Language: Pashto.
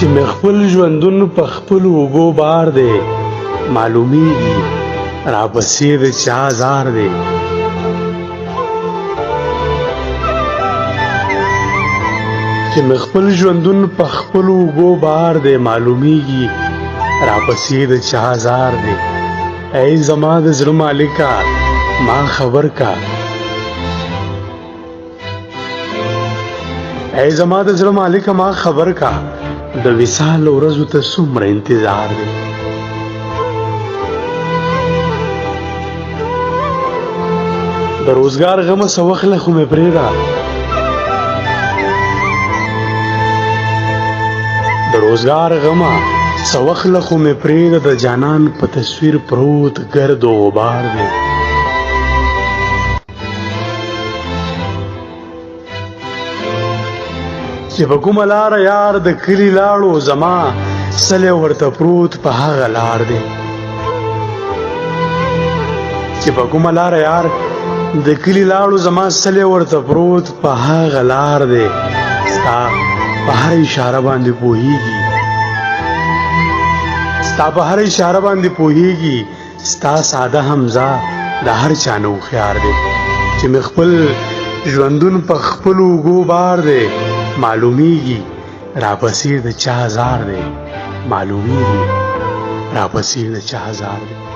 چې مې خپل ژوندون په خپلو اوږو بار دی معلومیږي راپسې د چا زار دی چې مې خپل ژوندون په خپلو اوږو بار دی معلومیږي راپسې د چا زار دی ای زما د زړه مالکه ما خبر کا ای زما د زړه مالکه ما خبر کا د وصال ورځو ته څومره انتظار دی د روزګار غمه څه وخت له خو مې پرېږده د روزګار غمه څه وخت له خو مې پرېږده د جانان په تصویر پروت ګرد و غبار دی چې په کومه لاره یار د کلي لاړو زما سلی ورته پروت په هغه لار دی چې په کومه لاره یار د کلي لاړو زما سلی ورته پروت په هغه لار دی ستا په هر اشاره باندې پوهیږي ستا په هر اشاره باندې پوهیږي ستا ساده حمزه د هر چا نه هوښیار دی چې مې خپل ژوندون په خپلو اوږو بار دی معلومیږي راپسې د چا زار دی معلومیږي راپسې د چا زار دی